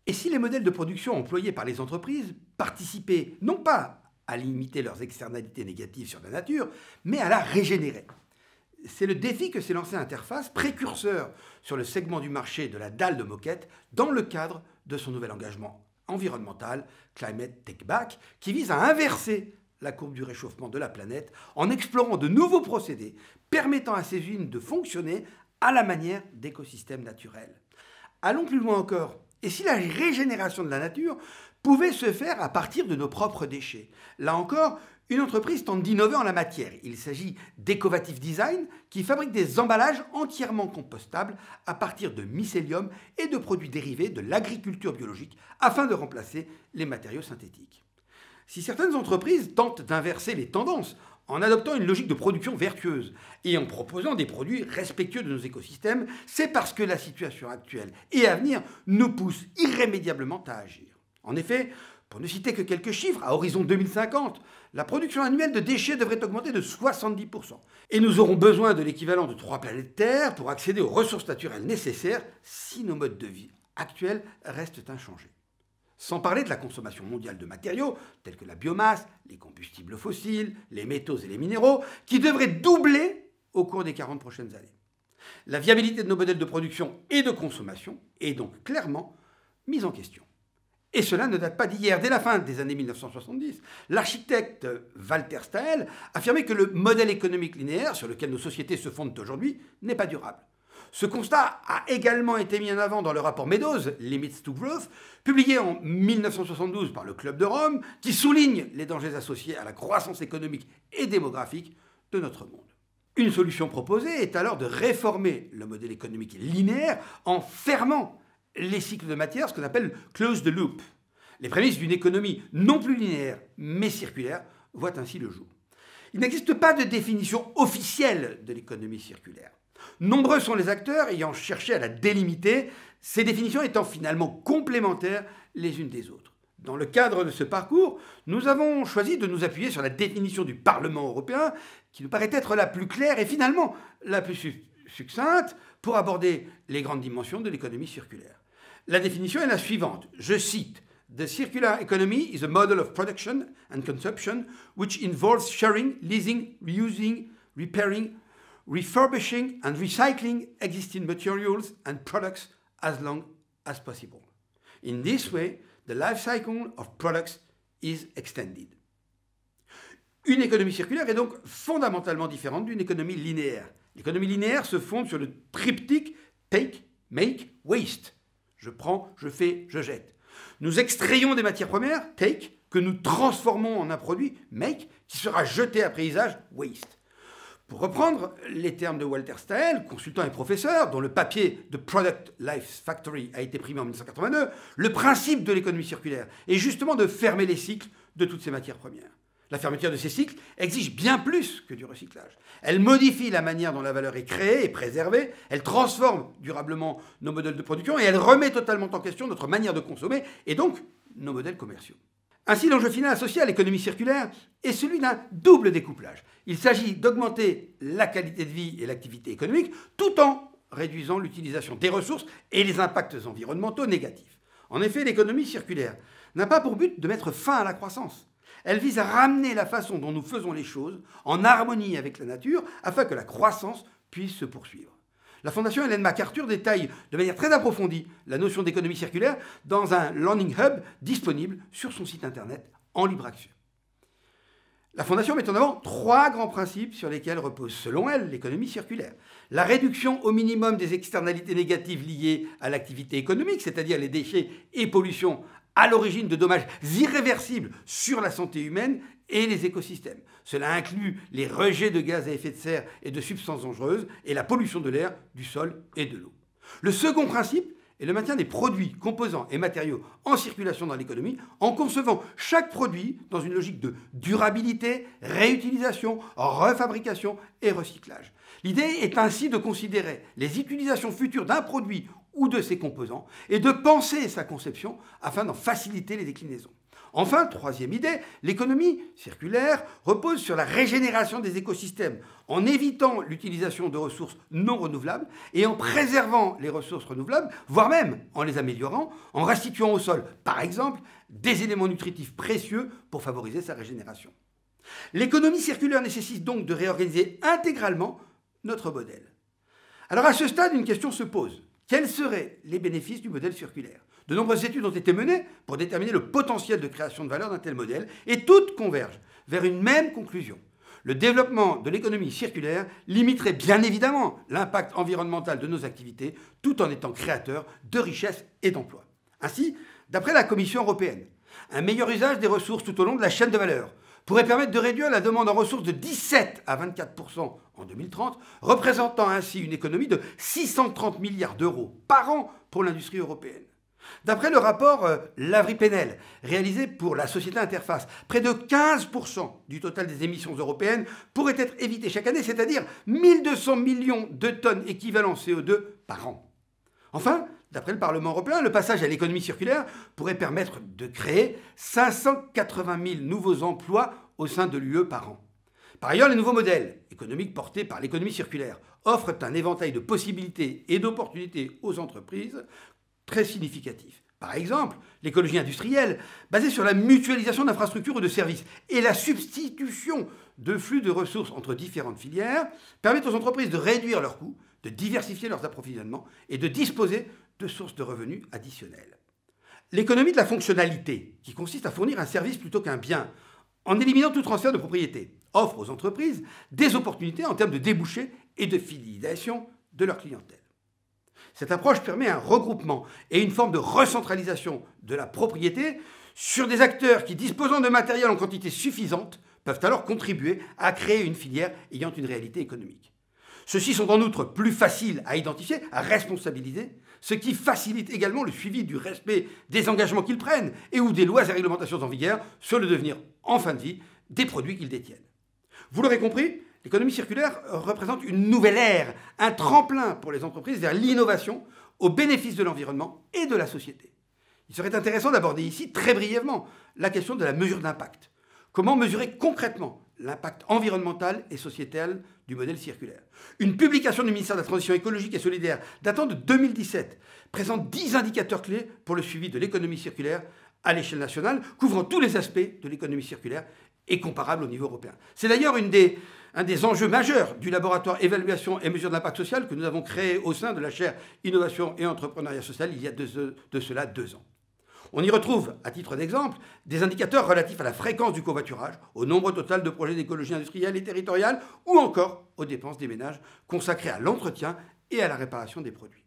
Et si les modèles de production employés par les entreprises participaient non pas à limiter leurs externalités négatives sur la nature, mais à la régénérer? C'est le défi que s'est lancé Interface, précurseur sur le segment du marché de la dalle de moquette, dans le cadre de son nouvel engagement environnemental, Climate Take Back, qui vise à inverser la courbe du réchauffement de la planète en explorant de nouveaux procédés permettant à ces usines de fonctionner à la manière d'écosystèmes naturels. Allons plus loin encore. Et si la régénération de la nature pouvait se faire à partir de nos propres déchets? Là encore, une entreprise tente d'innover en la matière. Il s'agit d'Ecovative Design, qui fabrique des emballages entièrement compostables à partir de mycélium et de produits dérivés de l'agriculture biologique afin de remplacer les matériaux synthétiques. Si certaines entreprises tentent d'inverser les tendances en adoptant une logique de production vertueuse et en proposant des produits respectueux de nos écosystèmes, c'est parce que la situation actuelle et à venir nous pousse irrémédiablement à agir. En effet, pour ne citer que quelques chiffres, à horizon 2050, la production annuelle de déchets devrait augmenter de 70%. Et nous aurons besoin de l'équivalent de 3 planètes Terre pour accéder aux ressources naturelles nécessaires si nos modes de vie actuels restent inchangés. Sans parler de la consommation mondiale de matériaux, tels que la biomasse, les combustibles fossiles, les métaux et les minéraux, qui devraient doubler au cours des 40 prochaines années. La viabilité de nos modèles de production et de consommation est donc clairement mise en question. Et cela ne date pas d'hier. Dès la fin des années 1970, l'architecte Walter Staël affirmait que le modèle économique linéaire sur lequel nos sociétés se fondent aujourd'hui n'est pas durable. Ce constat a également été mis en avant dans le rapport Meadows, Limits to Growth, publié en 1972 par le Club de Rome, qui souligne les dangers associés à la croissance économique et démographique de notre monde. Une solution proposée est alors de réformer le modèle économique linéaire en fermant les cycles de matière, ce qu'on appelle close the loop. Les prémices d'une économie non plus linéaire, mais circulaire, voient ainsi le jour. Il n'existe pas de définition officielle de l'économie circulaire. Nombreux sont les acteurs ayant cherché à la délimiter, ces définitions étant finalement complémentaires les unes des autres. Dans le cadre de ce parcours, nous avons choisi de nous appuyer sur la définition du Parlement européen, qui nous paraît être la plus claire et finalement la plus succincte pour aborder les grandes dimensions de l'économie circulaire. La définition est la suivante, je cite: The circular economy is a model of production and consumption which involves sharing, leasing, reusing, repairing, refurbishing and recycling existing materials and products as long as possible. In this way, the life cycle of products is extended. Une économie circulaire est donc fondamentalement différente d'une économie linéaire. L'économie linéaire se fonde sur le triptyque take, make, waste. Je prends, je fais, je jette. Nous extrayons des matières premières, take, que nous transformons en un produit, make, qui sera jeté après usage, waste. Pour reprendre les termes de Walter Staël, consultant et professeur, dont le papier The Product Life Factory a été primé en 1982, le principe de l'économie circulaire est justement de fermer les cycles de toutes ces matières premières. La fermeture de ces cycles exige bien plus que du recyclage. Elle modifie la manière dont la valeur est créée et préservée, elle transforme durablement nos modèles de production et elle remet totalement en question notre manière de consommer et donc nos modèles commerciaux. Ainsi, l'enjeu final associé à l'économie circulaire est celui d'un double découplage. Il s'agit d'augmenter la qualité de vie et l'activité économique tout en réduisant l'utilisation des ressources et les impacts environnementaux négatifs. En effet, l'économie circulaire n'a pas pour but de mettre fin à la croissance. Elle vise à ramener la façon dont nous faisons les choses en harmonie avec la nature afin que la croissance puisse se poursuivre. La Fondation Ellen MacArthur détaille de manière très approfondie la notion d'économie circulaire dans un Learning Hub disponible sur son site internet en libre accès. La Fondation met en avant 3 grands principes sur lesquels repose, selon elle, l'économie circulaire. La réduction au minimum des externalités négatives liées à l'activité économique, c'est-à-dire les déchets et pollutions à l'origine de dommages irréversibles sur la santé humaine et les écosystèmes. Cela inclut les rejets de gaz à effet de serre et de substances dangereuses et la pollution de l'air, du sol et de l'eau. Le second principe est le maintien des produits, composants et matériaux en circulation dans l'économie en concevant chaque produit dans une logique de durabilité, réutilisation, refabrication et recyclage. L'idée est ainsi de considérer les utilisations futures d'un produit ou de ses composants et de penser sa conception afin d'en faciliter les déclinaisons. Enfin, troisième idée, l'économie circulaire repose sur la régénération des écosystèmes, en évitant l'utilisation de ressources non renouvelables et en préservant les ressources renouvelables, voire même en les améliorant, en restituant au sol, par exemple, des éléments nutritifs précieux pour favoriser sa régénération. L'économie circulaire nécessite donc de réorganiser intégralement notre modèle. Alors à ce stade, une question se pose. Quels seraient les bénéfices du modèle circulaire ? De nombreuses études ont été menées pour déterminer le potentiel de création de valeur d'un tel modèle et toutes convergent vers une même conclusion. Le développement de l'économie circulaire limiterait bien évidemment l'impact environnemental de nos activités tout en étant créateur de richesses et d'emplois. Ainsi, d'après la Commission européenne, un meilleur usage des ressources tout au long de la chaîne de valeur pourrait permettre de réduire la demande en ressources de 17 à 24% en 2030, représentant ainsi une économie de 630 milliards d'euros par an pour l'industrie européenne. D'après le rapport Lavry-Penel, réalisé pour la société Interface, près de 15% du total des émissions européennes pourraient être évitées chaque année, c'est-à-dire 1200 millions de tonnes équivalent CO2 par an. Enfin, d'après le Parlement européen, le passage à l'économie circulaire pourrait permettre de créer 580 000 nouveaux emplois au sein de l'UE par an. Par ailleurs, les nouveaux modèles économiques portés par l'économie circulaire offrent un éventail de possibilités et d'opportunités aux entreprises très significatif. Par exemple, l'écologie industrielle, basée sur la mutualisation d'infrastructures ou de services et la substitution de flux de ressources entre différentes filières, permet aux entreprises de réduire leurs coûts, de diversifier leurs approvisionnements et de disposer de sources de revenus additionnelles. L'économie de la fonctionnalité, qui consiste à fournir un service plutôt qu'un bien, en éliminant tout transfert de propriété, offre aux entreprises des opportunités en termes de débouchés et de fidélisation de leur clientèle. Cette approche permet un regroupement et une forme de recentralisation de la propriété sur des acteurs qui, disposant de matériel en quantité suffisante, peuvent alors contribuer à créer une filière ayant une réalité économique. Ceux-ci sont en outre plus faciles à identifier, à responsabiliser, ce qui facilite également le suivi du respect des engagements qu'ils prennent et ou des lois et réglementations en vigueur sur le devenir en fin de vie des produits qu'ils détiennent. Vous l'aurez compris, l'économie circulaire représente une nouvelle ère, un tremplin pour les entreprises vers l'innovation au bénéfice de l'environnement et de la société. Il serait intéressant d'aborder ici très brièvement la question de la mesure d'impact. Comment mesurer concrètement l'impact environnemental et sociétal du modèle circulaire? Une publication du ministère de la Transition écologique et solidaire datant de 2017 présente 10 indicateurs clés pour le suivi de l'économie circulaire à l'échelle nationale, couvrant tous les aspects de l'économie circulaire et comparables au niveau européen. C'est d'ailleurs un des enjeux majeurs du laboratoire évaluation et mesure d'impact social que nous avons créé au sein de la chaire Innovation et Entrepreneuriat social il y a de cela 2 ans. On y retrouve, à titre d'exemple, des indicateurs relatifs à la fréquence du covoiturage, au nombre total de projets d'écologie industrielle et territoriale, ou encore aux dépenses des ménages consacrées à l'entretien et à la réparation des produits.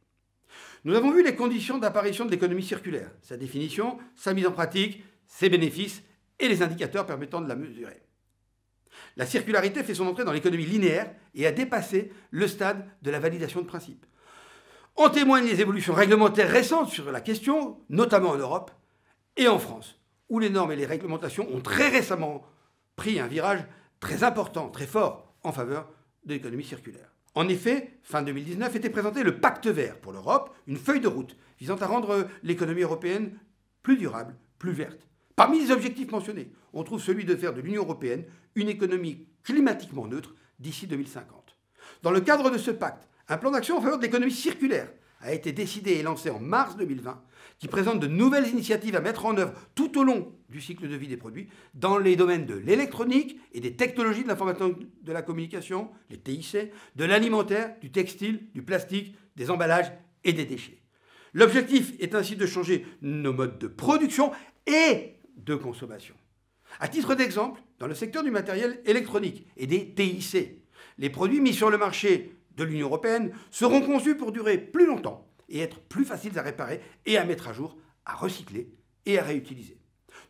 Nous avons vu les conditions d'apparition de l'économie circulaire, sa définition, sa mise en pratique, ses bénéfices et les indicateurs permettant de la mesurer. La circularité fait son entrée dans l'économie linéaire et a dépassé le stade de la validation de principe. En témoignent les évolutions réglementaires récentes sur la question, notamment en Europe et en France, où les normes et les réglementations ont très récemment pris un virage très important, très fort, en faveur de l'économie circulaire. En effet, fin 2019 était présenté le Pacte vert pour l'Europe, une feuille de route visant à rendre l'économie européenne plus durable, plus verte. Parmi les objectifs mentionnés, on trouve celui de faire de l'Union européenne une économie climatiquement neutre d'ici 2050. Dans le cadre de ce pacte, un plan d'action en faveur de l'économie circulaire a été décidé et lancé en mars 2020, qui présente de nouvelles initiatives à mettre en œuvre tout au long du cycle de vie des produits dans les domaines de l'électronique et des technologies de l'information de la communication, les TIC, de l'alimentaire, du textile, du plastique, des emballages et des déchets. L'objectif est ainsi de changer nos modes de production et de consommation. À titre d'exemple, dans le secteur du matériel électronique et des TIC, les produits mis sur le marché de l'Union européenne seront conçus pour durer plus longtemps et être plus faciles à réparer et à mettre à jour, à recycler et à réutiliser.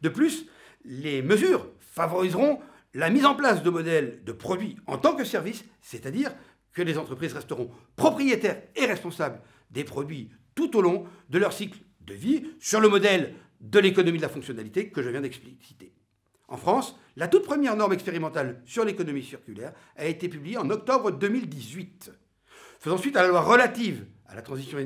De plus, les mesures favoriseront la mise en place de modèles de produits en tant que service, c'est-à-dire que les entreprises resteront propriétaires et responsables des produits tout au long de leur cycle de vie sur le modèle de l'économie de la fonctionnalité que je viens d'expliciter. En France, la toute première norme expérimentale sur l'économie circulaire a été publiée en octobre 2018. Faisant suite à la loi relative à la transition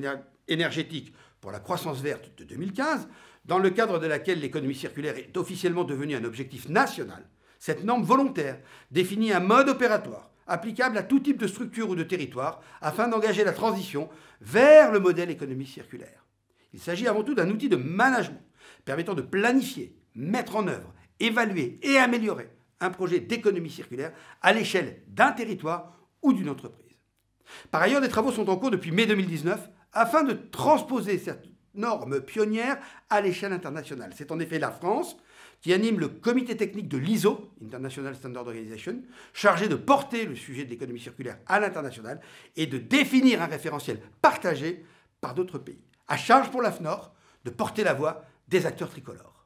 énergétique pour la croissance verte de 2015, dans le cadre de laquelle l'économie circulaire est officiellement devenue un objectif national. Cette norme volontaire définit un mode opératoire applicable à tout type de structure ou de territoire afin d'engager la transition vers le modèle économie circulaire. Il s'agit avant tout d'un outil de management permettant de planifier, mettre en œuvre, évaluer et améliorer un projet d'économie circulaire à l'échelle d'un territoire ou d'une entreprise. Par ailleurs, des travaux sont en cours depuis mai 2019 afin de transposer cette norme pionnière à l'échelle internationale. C'est en effet la France qui anime le comité technique de l'ISO, International Standard Organization, chargé de porter le sujet de l'économie circulaire à l'international et de définir un référentiel partagé par d'autres pays. À charge pour l'AFNOR de porter la voix des acteurs tricolores.